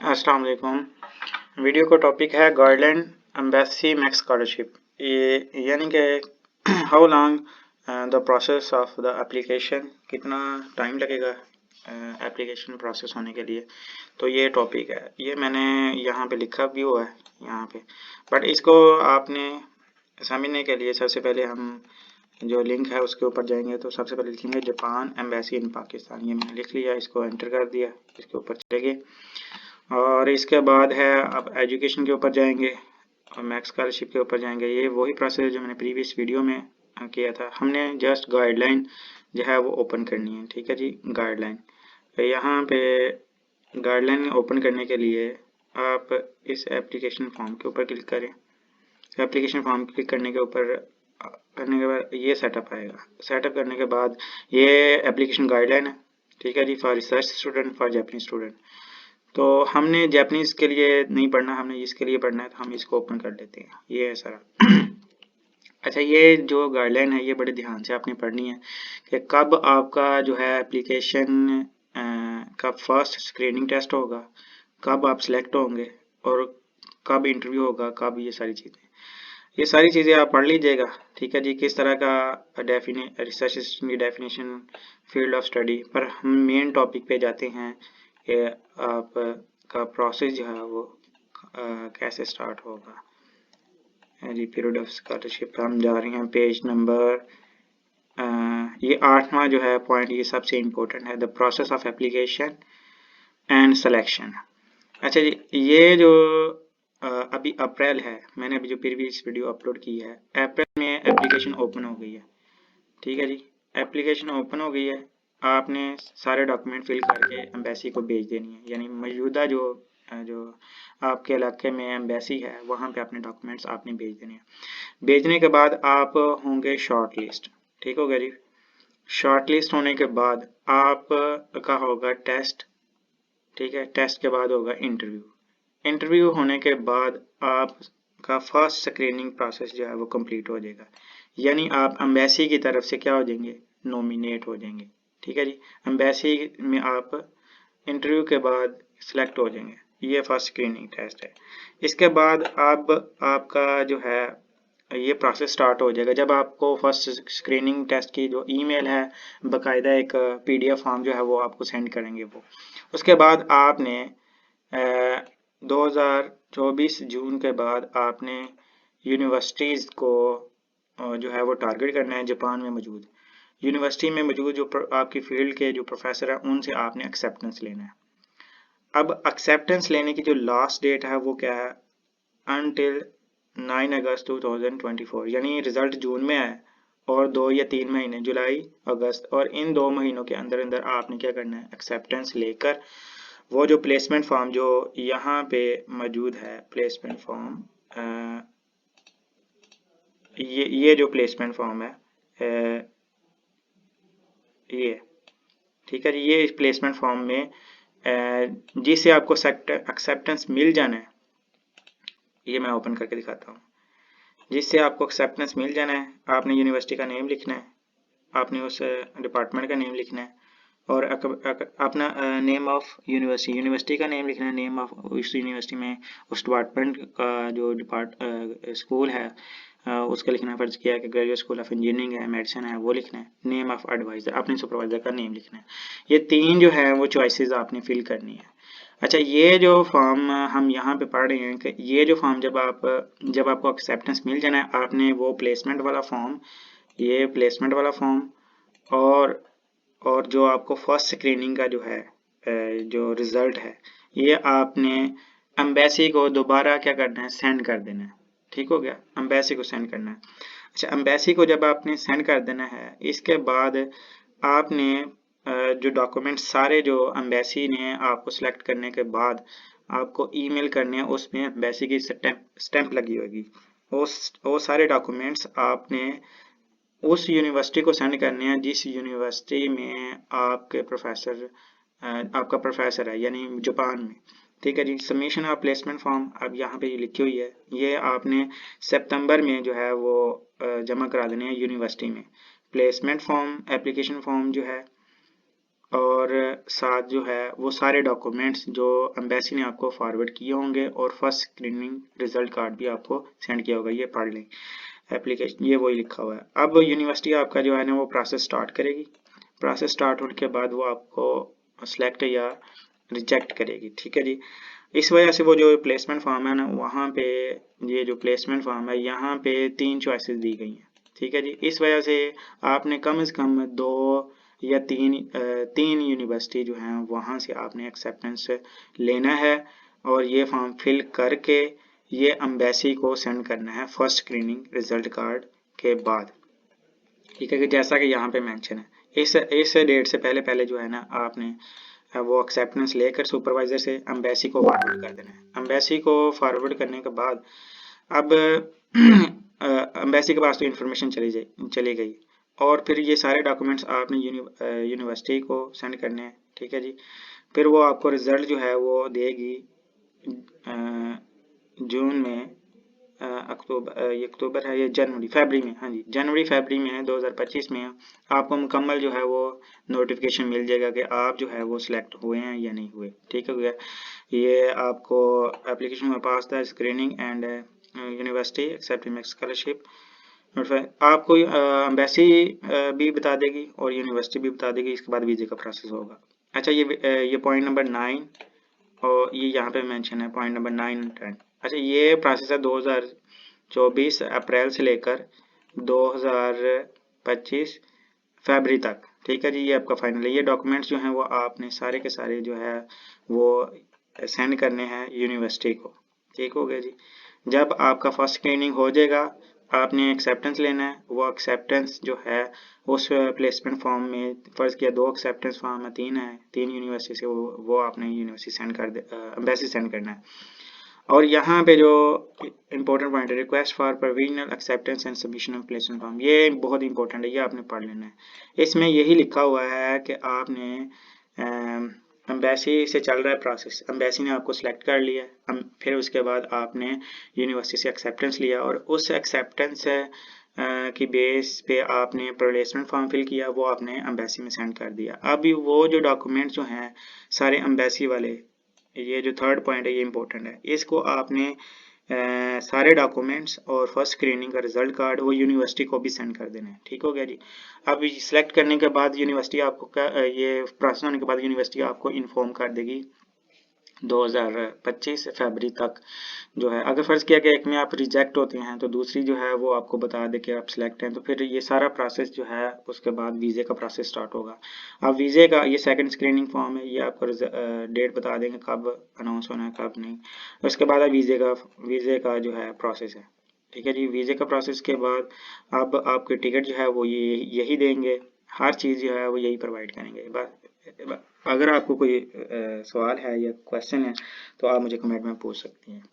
अस्सलाम वालेकुम। वीडियो का टॉपिक है गाइडलाइन एम्बेसी मैक्स स्कॉलरशिप। ये यानी कि how long the process of the application, कितना टाइम लगेगा एप्लीकेशन प्रोसेस होने के लिए। तो ये टॉपिक है, ये मैंने यहाँ पे लिखा भी हुआ है यहाँ पे, बट इसको आपने समझने के लिए सबसे पहले हम जो लिंक है उसके ऊपर जाएंगे। तो सबसे पहले लिखेंगे जापान एम्बेसी इन पाकिस्तान। ये मैंने लिख लिया, इसको एंटर कर दिया, इसके ऊपर चलेंगे और इसके बाद है अब एजुकेशन के ऊपर जाएंगे और मैक्स स्कॉलरशिप के ऊपर जाएंगे। ये वही प्रोसेस जो मैंने प्रीवियस वीडियो में किया था। हमने जस्ट गाइडलाइन जो है वो ओपन करनी है, ठीक है जी। गाइडलाइन तो यहाँ पे गाइडलाइन ओपन करने के लिए आप इस एप्लीकेशन फॉर्म के ऊपर क्लिक करें। एप्लीकेशन फॉर्म क्लिक करने के बाद ये सेटअप आएगा। सेटअप करने के बाद ये एप्लीकेशन गाइडलाइन है, ठीक है जी, for research student, for Japanese student. तो हमने जापानीज के लिए नहीं पढ़ना, हमने इसके लिए पढ़ना है, तो हम इसको ओपन कर लेते हैं। ये है सारा। अच्छा, ये जो गाइडलाइन है ये बड़े ध्यान से आपने पढ़नी है कि कब आपका जो है एप्लीकेशन का फर्स्ट स्क्रीनिंग टेस्ट होगा, कब आप सिलेक्ट होंगे और कब इंटरव्यू होगा, कब ये सारी चीज़ें आप पढ़ लीजिएगा, ठीक है जी। किस तरह का रिसर्च असिस्टेंट की डेफिनेशन, फील्ड ऑफ स्टडी। पर हम मेन टॉपिक पे जाते हैं कि आपका प्रोसेस जो है वो कैसे स्टार्ट होगा जी। पीरियड ऑफ स्कॉलरशिप हम जा रहे हैं पेज नंबर ये 8वां जो है पॉइंट, ये सबसे इम्पोर्टेंट है, the process of application and selection. अच्छा जी, ये जो अभी अप्रैल है, मैंने अभी जो प्रीवियस वीडियो अपलोड की है, अप्रैल में एप्लीकेशन ओपन हो गई है, ठीक है जी। एप्लीकेशन ओपन हो गई है, आपने सारे डॉक्यूमेंट फिल करके एम्बेसी को भेज देनी है। यानी मौजूदा जो आपके इलाके में एम्बेसी है वहाँ पे अपने डॉक्यूमेंट्स आपने भेज देने हैं। भेजने के बाद आप होंगे शॉर्ट लिस्ट, ठीक हो गया जी। शॉर्ट लिस्ट होने के बाद आप का होगा टेस्ट, ठीक है। टेस्ट के बाद होगा इंटरव्यू। इंटरव्यू होने के बाद आपका फर्स्ट स्क्रीनिंग प्रोसेस जो है वो कंप्लीट हो जाएगा। यानी आप एम्बेसी की तरफ से क्या हो जाएंगे, नॉमिनेट हो जाएंगे, ठीक है जी। एम्बेसी में आप इंटरव्यू के बाद सिलेक्ट हो जाएंगे। ये फर्स्ट स्क्रीनिंग टेस्ट है। इसके बाद अब आपका जो है ये प्रोसेस स्टार्ट हो जाएगा जब आपको फर्स्ट स्क्रीनिंग टेस्ट की जो ईमेल है, बाकायदा एक पीडीएफ फॉर्म जो है वो आपको सेंड करेंगे वो। उसके बाद आपने 2024 जून के बाद आपने यूनिवर्सिटीज़ को जो है वो टारगेट करना है। जापान में मौजूद यूनिवर्सिटी में मौजूद जो आपकी फील्ड के जो प्रोफेसर हैं उनसे आपने एक्सेप्टेंस लेना है। अब एक्सेप्टेंस लेने की जो लास्ट डेट है वो क्या है, अनटिल 9 अगस्त 2024। यानी रिजल्ट जून में है और 2 या 3 महीने, जुलाई अगस्त, और इन 2 महीनों के अंदर अंदर आपने क्या करना है, एक्सेप्टेंस लेकर वो जो प्लेसमेंट फॉर्म जो यहाँ पे मौजूद है, प्लेसमेंट फॉर्म, ये जो प्लेसमेंट फॉर्म है ये, ठीक है जी। ये इस प्लेसमेंट फॉर्म में जिससे आपको एक्सेप्टेंस मिल जाना है, ये मैं ओपन करके दिखाता हूँ। जिससे आपको एक्सेप्टेंस मिल जाना है, आपने यूनिवर्सिटी का नेम लिखना है, आपने उस डिपार्टमेंट का नेम लिखना है और अपना नेम ऑफ यूनिवर्सिटी का नेम लिखना है, नेम ऑफ उस यूनिवर्सिटी में उस डिपार्टमेंट का जो स्कूल है उसका लिखना है। फर्ज किया है कि ग्रेजुएट स्कूल ऑफ इंजीनियरिंग है, मेडिसिन है, वो लिखना है। नेम ऑफ एडवाइज़र, अपने सुपरवाइज़र का नेम लिखना है। ये 3 जो है वो चॉइसेस आपने फिल करनी है। अच्छा, ये जो फॉर्म हम यहाँ पे पढ़ रहे हैं कि ये जो फॉर्म जब आपको एक्सेप्टेंस मिल जाना है, आपने वो प्लेसमेंट वाला फॉर्म, ये प्लेसमेंट वाला फॉर्म और जो आपको फर्स्ट स्क्रीनिंग का जो है जो रिजल्ट है, ये आपने एम्बेसी को दोबारा क्या करना है, सेंड कर देना है। ठीक हो गया, एम्बेसी को सेंड करना है। अच्छा, एम्बेसी को जब आपने सेंड कर देना है, इसके बाद आपने जो डॉक्यूमेंट सारे जो एम्बेसी ने आपको सिलेक्ट करने के बाद आपको ईमेल करने हैं, उसमें एम्बेसी की स्टैंप लगी होगी। वो सारे डॉक्यूमेंट्स आपने उस यूनिवर्सिटी को सेंड करने हैं जिस यूनिवर्सिटी में आपका प्रोफेसर है, यानी जापान में। ठीक है जी। सबमिशन ऑफ प्लेसमेंट फॉर्म अब यहाँ पे लिखी हुई है, ये आपने सितंबर में जो है वो जमा करा देने हैं यूनिवर्सिटी में। प्लेसमेंट फॉर्म, एप्लीकेशन फॉर्म जो है और साथ जो है वो सारे डॉक्यूमेंट्स जो एम्बेसी ने आपको फॉरवर्ड किए होंगे और फर्स्ट स्क्रीनिंग रिजल्ट कार्ड भी आपको सेंड किया होगा। ये पढ़ लें एप्लीकेशन, ये वही लिखा हुआ है। अब यूनिवर्सिटी आपका जो है ना वो प्रोसेस स्टार्ट करेगी। प्रोसेस स्टार्ट होने के बाद वो आपको सिलेक्ट या रिजेक्ट करेगी, ठीक है जी। इस वजह से वो जो प्लेसमेंट फॉर्म है ना वहाँ पे, ये जो प्लेसमेंट फॉर्म है यहाँ पे 3 चॉइसेस दी गई हैं, ठीक है जी। इस वजह से आपने कम से कम 2 या 3 यूनिवर्सिटी जो हैं वहाँ से आपने एक्सेप्टेंस लेना है और ये फॉर्म फिल करके ये एम्बेसी को सेंड करना है फर्स्ट स्क्रीनिंग रिजल्ट कार्ड के बाद, ठीक है कि जैसा कि यहाँ पे मेंशन है। इस डेट से पहले पहले जो है ना आपने वो एक्सेप्टेंस लेकर सुपरवाइजर से एम्बेसी को फॉरवर्ड कर देना है। एम्बेसी को फॉरवर्ड करने के बाद अब एम्बेसी के पास तो इन्फॉर्मेशन चली गई और फिर ये सारे डॉक्यूमेंट्स आपने यूनिवर्सिटी को सेंड करने हैं, ठीक है जी। फिर वो आपको रिजल्ट जो है वो देगी जून में, ये अक्टूबर है, ये जनवरी फरवरी में, हाँ जी जनवरी फरवरी में 2025 में आपको मुकम्मल जो है वो नोटिफिकेशन मिल जाएगा कि आप जो है वो सिलेक्ट हुए हैं या नहीं हुए, ठीक है भैया। ये आपको एप्लीकेशन में पास था screening and university accepting scholarship आपको एम्बेसी भी बता देगी और यूनिवर्सिटी भी बता देगी। इसके बाद वीजे का प्रोसेस होगा। अच्छा ये पॉइंट नंबर 9 और ये यहाँ पे मेंशन है पॉइंट नंबर 9 और 10। अच्छा ये प्रोसेस है 2024 अप्रैल से लेकर 2025 फरवरी तक, ठीक है जी। ये आपका फाइनल है। ये डॉक्यूमेंट्स जो हैं वो आपने सारे के सारे जो है वो सेंड करने हैं यूनिवर्सिटी को, ठीक हो गया जी। जब आपका फर्स्ट स्क्रीनिंग हो जाएगा आपने एक्सेप्टेंस लेना है। वो एक्सेप्टेंस जो है उस प्लेसमेंट फॉर्म में फर्ज किया 2 एक्सेप्टेंस फॉर्म है, 3 है, 3 यूनिवर्सिटी से वो आपने यूनिवर्सिटी सेंड कर दे, एम्बेसी सेंड करना है। और यहाँ पे जो इम्पोर्टेंट पॉइंट है request for provisional acceptance and submission of placement form, ये बहुत इंपॉर्टेंट है, ये आपने पढ़ लेना है। इसमें यही लिखा हुआ है कि आपने एम्बेसी से चल रहा है प्रोसेस, एम्बेसी ने आपको सिलेक्ट कर लिया, फिर उसके बाद आपने यूनिवर्सिटी से एक्सेप्टेंस लिया और उस एक्सेप्टेंस की बेस पे आपने प्लेसमेंट फॉर्म फिल किया, वो आपने एम्बेसी में सेंड कर दिया। अब वो जो डॉक्यूमेंट जो हैं सारे एम्बेसी वाले, ये जो थर्ड पॉइंट है ये इंपॉर्टेंट है, इसको आपने सारे डॉक्यूमेंट्स और फर्स्ट स्क्रीनिंग का रिजल्ट कार्ड वो यूनिवर्सिटी को भी सेंड कर देना है, ठीक हो गया जी। अब सिलेक्ट करने के बाद यूनिवर्सिटी आपको ये प्रोसेस होने के बाद यूनिवर्सिटी आपको इन्फॉर्म कर देगी 2025 फरवरी तक जो है। अगर फर्ज किया कि एक में आप रिजेक्ट होते हैं तो दूसरी जो है वो आपको बता दे कि आप सिलेक्ट हैं, तो फिर ये सारा प्रोसेस जो है उसके बाद वीज़े का प्रोसेस स्टार्ट होगा। अब वीज़े का ये सेकंड स्क्रीनिंग फॉर्म है, ये आपको डेट बता देंगे कब अनाउंस होना है कब नहीं। उसके बाद वीज़े का जो है प्रोसेस है, ठीक है जी। वीज़े का प्रोसेस के बाद अब आपके टिकट जो है वो यही देंगे, हर चीज़ जो है वो यही प्रोवाइड करेंगे। बस अगर आपको कोई सवाल है या क्वेश्चन है तो आप मुझे कमेंट में पूछ सकती हैं।